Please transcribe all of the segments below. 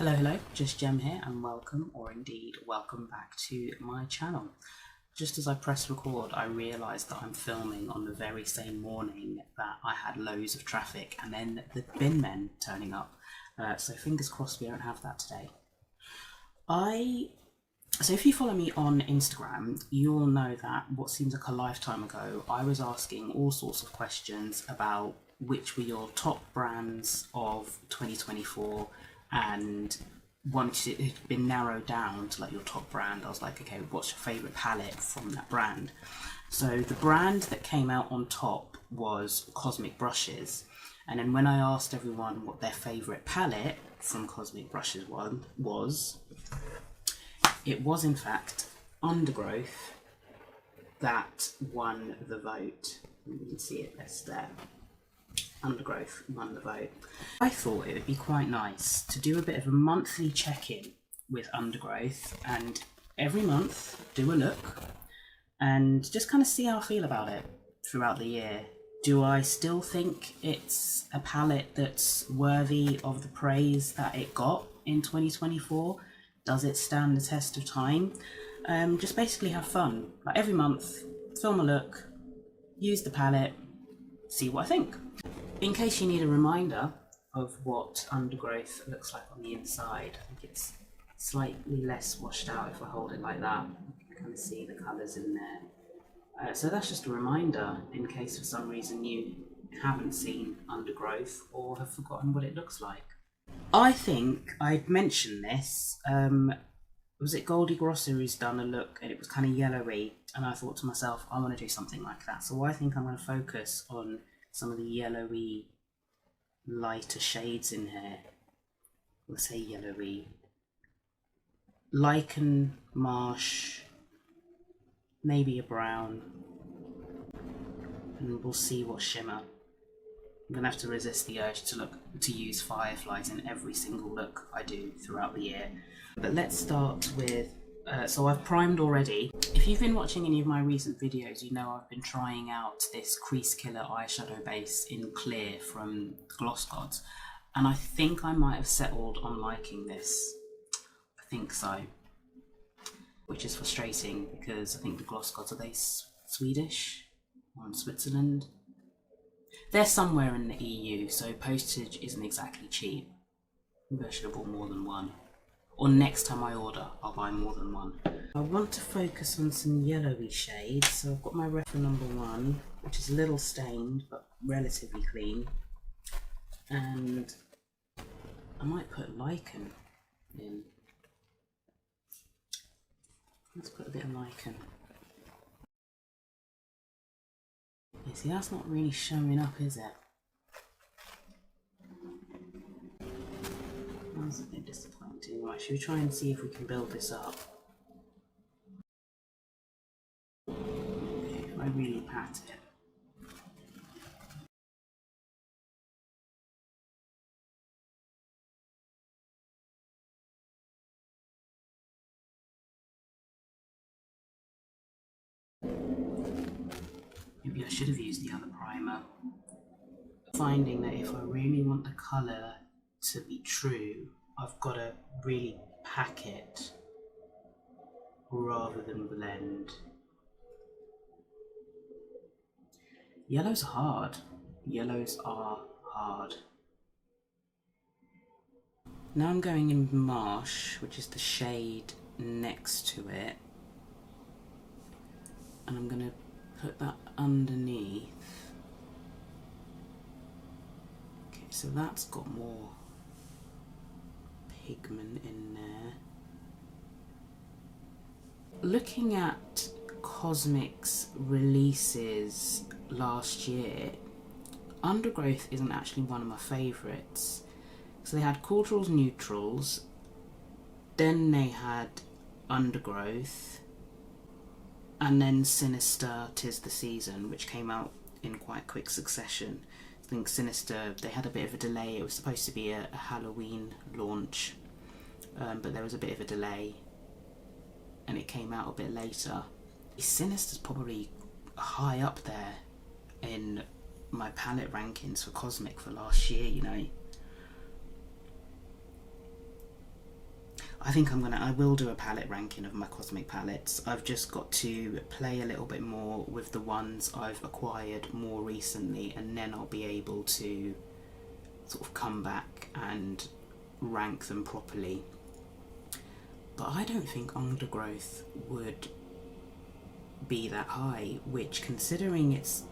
Hello, just Gem here and welcome, or indeed welcome back to my channel. Just as I press record, I realised that I'm filming on the very same morning that I had loads of traffic and then the bin men turning up. So fingers crossed we don't have that today. So if you follow me on Instagram, you'll know that what seems like a lifetime ago, I was asking all sorts of questions about which were your top brands of 2024, and once it had been narrowed down to like your top brand, I was like, okay, what's your favourite palette from that brand? So the brand that came out on top was Cosmic Brushes, and then when I asked everyone what their favourite palette from Cosmic Brushes was, it was in fact Undergrowth that won the vote. You can see it there. Undergrowth won the vote. I thought it would be quite nice to do a bit of a monthly check-in with Undergrowth and every month do a look and just kind of see how I feel about it throughout the year. Do I still think it's a palette that's worthy of the praise that it got in 2024? Does it stand the test of time? Just basically have fun. Like every month, film a look, use the palette, see what I think. In case you need a reminder of what Undergrowth looks like on the inside, I think it's slightly less washed out if I hold it like that. You can kind of see the colours in there. So that's just a reminder in case for some reason you haven't seen Undergrowth or have forgotten what it looks like. I think I'd mentioned this, was it Goldie Grosso who's done a look and it was kind of yellowy, and I thought to myself, I want to do something like that. So I think I'm going to focus on some of the yellowy, lighter shades in here. Let's say yellowy. Lichen, marsh, maybe a brown, and we'll see what shimmer. I'm going to have to resist the urge to use fireflies in every single look I do throughout the year. But let's start with, so I've primed already. If you've been watching any of my recent videos, you know I've been trying out this Crease Killer eyeshadow base in clear from Gloss Gods, and I think I might have settled on liking this. I think so. Which is frustrating because I think the Gloss Gods, are they Swedish or in Switzerland? They're somewhere in the EU, so postage isn't exactly cheap. Maybe I should have bought more than one. Or next time I order, I'll buy more than one. I want to focus on some yellowy shades, so I've got my reference number 1, which is a little stained, but relatively clean. And I might put lichen in. Let's put a bit of lichen. You see, that's not really showing up, is it? That's a bit disappointing. Right, should we try and see if we can build this up? Okay, if I really pat it. Maybe I should have used the other primer. Finding that if I really want the colour to be true, I've got to really pack it rather than blend. Yellows are hard. Yellows are hard. Now I'm going in Marsh, which is the shade next to it, and I'm going to put that underneath. Okay, so that's got more pigment in there. Looking at Cosmic's releases last year, Undergrowth isn't actually one of my favourites. So they had Culturals Neutrals, then they had Undergrowth, and then Sinister 'Tis the Season, which came out in quite quick succession. I think Sinister, they had a bit of a delay. It was supposed to be a Halloween launch, but there was a bit of a delay and it came out a bit later. Sinister's probably high up there in my palette rankings for Cosmic for last year, you know. I think I will do a palette ranking of my Cosmic palettes. I've just got to play a little bit more with the ones I've acquired more recently, and then I'll be able to sort of come back and rank them properly. But I don't think Undergrowth would be that high, which, considering it's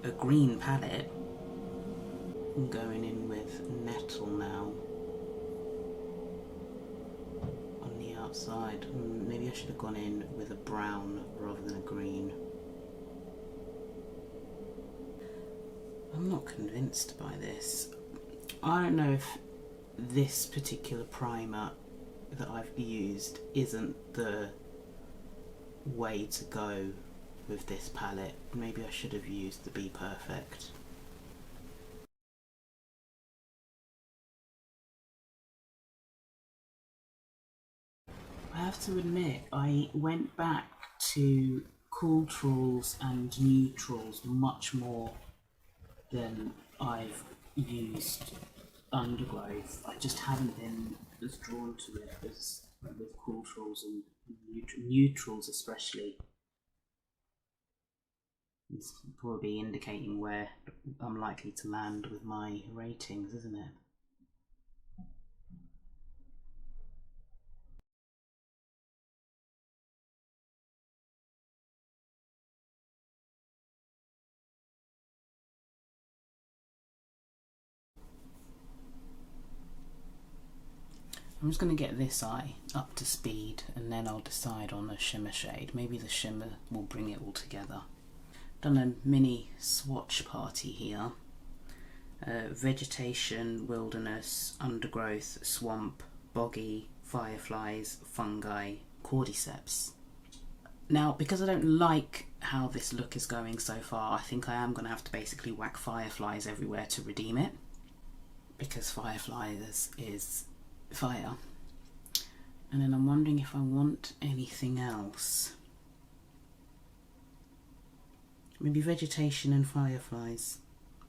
a green palette, I'm going in with Nettle now on the outside. Maybe I should have gone in with a brown rather than a green. I'm not convinced by this. I don't know if this particular primer that I've used isn't the way to go with this palette. Maybe I should have used the Be Perfect. I have to admit, I went back to cool trolls and neutrals much more than I've used Undergrowth. I just haven't been as drawn to it as with cool trolls and neutrals especially. It's probably indicating where I'm likely to land with my ratings, isn't it? I'm just going to get this eye up to speed and then I'll decide on a shimmer shade. Maybe the shimmer will bring it all together. Done a mini swatch party here. Vegetation, wilderness, undergrowth, swamp, boggy, fireflies, fungi, cordyceps. Now, because I don't like how this look is going so far, I think I am going to have to basically whack fireflies everywhere to redeem it, because fireflies is fire. And then I'm wondering if I want anything else. Maybe vegetation and fireflies.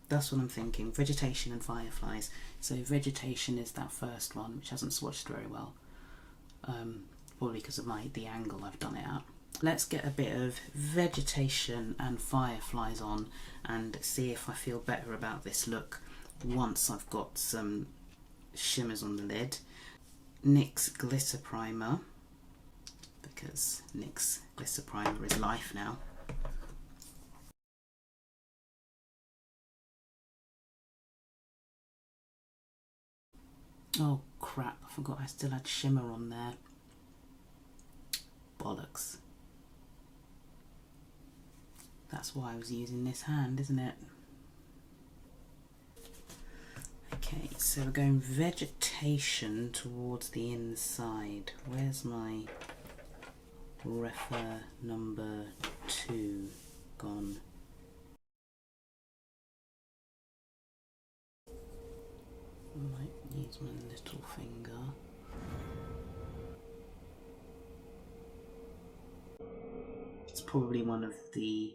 That's what I'm thinking. Vegetation and fireflies. So vegetation is that first one, which hasn't swatched very well. Probably because of the angle I've done it at. Let's get a bit of vegetation and fireflies on and see if I feel better about this look once I've got some shimmers on the lid. NYX glitter primer, because NYX glitter primer is life now. Oh crap, I forgot I still had shimmer on there. Bollocks. That's why I was using this hand, isn't it? Okay, so we're going vegetation towards the inside. Where's my refer number 2 gone? I might use my little finger. It's probably one of the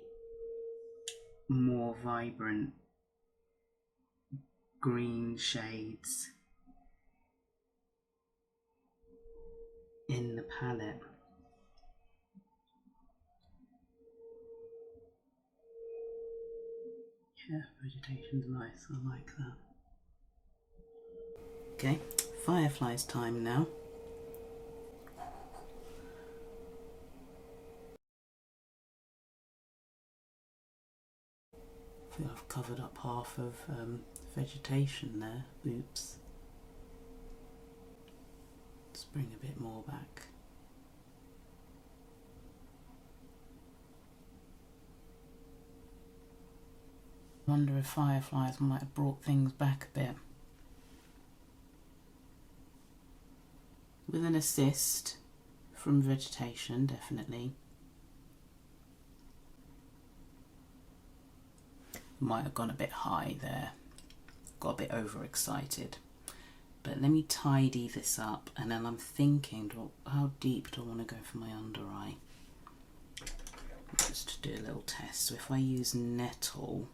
more vibrant green shades in the palette. Yeah, vegetation's nice, I like that. Okay, fireflies time now. I think I've covered up half of vegetation there. Oops. Let's bring a bit more back. I wonder if fireflies might have brought things back a bit. With an assist from vegetation, definitely. Might have gone a bit high there. Got a bit overexcited. But let me tidy this up, and then I'm thinking, how deep do I want to go for my under eye? Just to do a little test. So if I use Nettle,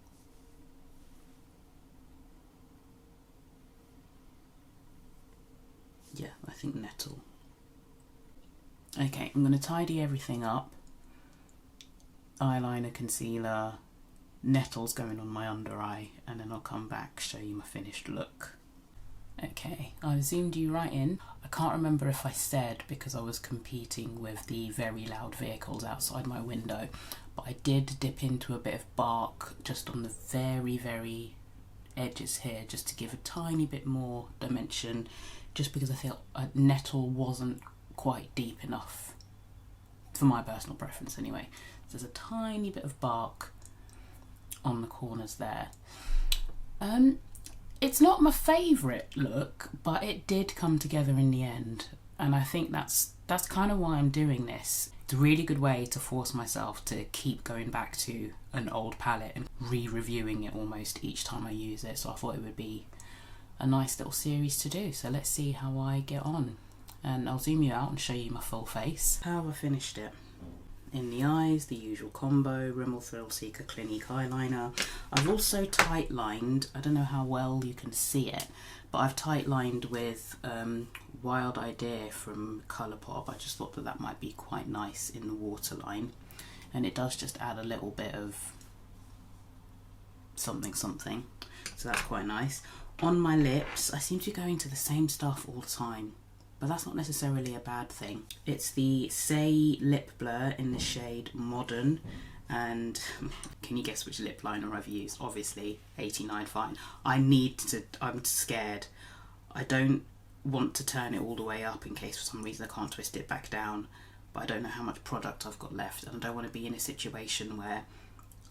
yeah, I think Nettle Okay, I'm going to tidy everything up. Eyeliner, concealer, nettles going on my under eye, and then I'll come back, show you my finished look. Okay, I've zoomed you right in. I can't remember if I said, because I was competing with the very loud vehicles outside my window, but I did dip into a bit of bark just on the very edges here, just to give a tiny bit more dimension, just because I felt a nettle wasn't quite deep enough, for my personal preference anyway. So there's a tiny bit of bark on the corners there. It's not my favourite look, but it did come together in the end, and I think that's kind of why I'm doing this. It's a really good way to force myself to keep going back to an old palette and re-reviewing it almost each time I use it, so I thought it would be a nice little series to do. So let's see how I get on, and I'll zoom you out and show you my full face. How have I finished it? In the eyes, the usual combo, Rimmel Thrill Seeker Clinique eyeliner. I've also tight lined, I don't know how well you can see it, but I've tight lined with Wild Idea from Colourpop. I just thought that might be quite nice in the waterline, and it does just add a little bit of something, so that's quite nice. On my lips, I seem to be going to the same stuff all the time, but that's not necessarily a bad thing. It's the Say Lip Blur in the shade Modern, and can you guess which lip liner I've used? Obviously 89 Fine. I'm scared. I don't want to turn it all the way up in case for some reason I can't twist it back down, but I don't know how much product I've got left, and I don't want to be in a situation where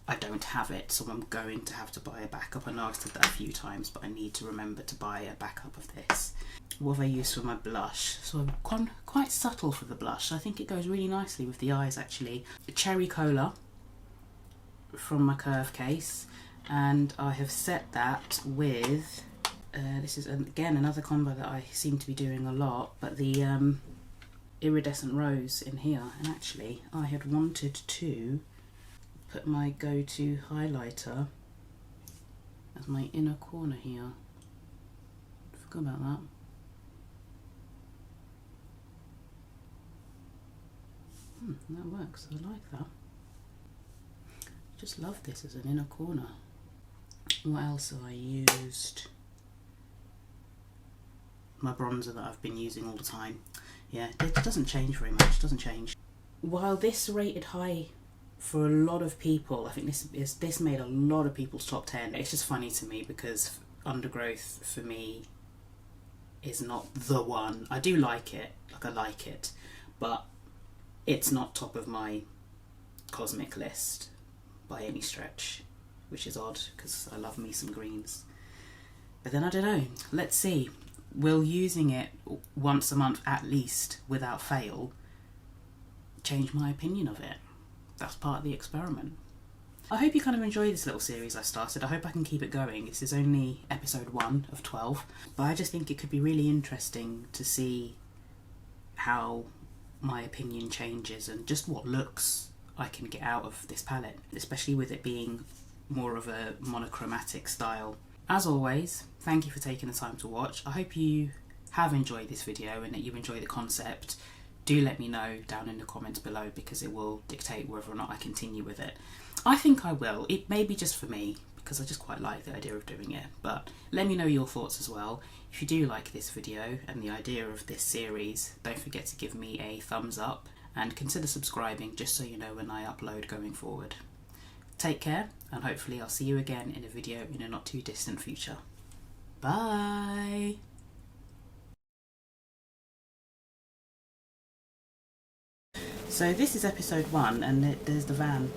I don't have it, so I'm going to have to buy a backup. I know I've said that a few times, but I need to remember to buy a backup of this. What have I used for my blush? So I'm quite subtle for the blush. I think it goes really nicely with the eyes actually. Cherry Cola from my Curve case, and I have set that with, this is again another combo that I seem to be doing a lot, but the Iridescent Rose in here. And actually I had wanted to put my go-to highlighter as my inner corner here. Forgot about that. That works, I like that. Just love this as an inner corner. What else have I used? My bronzer that I've been using all the time. Yeah, it doesn't change very much, doesn't change. While this rated high for a lot of people, I think this made a lot of people's top 10. It's just funny to me because Undergrowth for me is not the one. I do like it, I like it, but it's not top of my cosmic list by any stretch, which is odd because I love me some greens. But then I don't know, let's see. Will using it once a month at least without fail change my opinion of it? That's part of the experiment. I hope you kind of enjoy this little series I started. I hope I can keep it going. This is only episode 1 of 12, but I just think it could be really interesting to see how my opinion changes and just what looks I can get out of this palette, especially with it being more of a monochromatic style. As always, thank you for taking the time to watch. I hope you have enjoyed this video and that you enjoy the concept. Do let me know down in the comments below because it will dictate whether or not I continue with it. I think I will. It may be just for me because I just quite like the idea of doing it, but let me know your thoughts as well. If you do like this video and the idea of this series, don't forget to give me a thumbs up and consider subscribing just so you know when I upload going forward. Take care, and hopefully I'll see you again in a video in a not too distant future. Bye! So this is episode 1, and there's the van.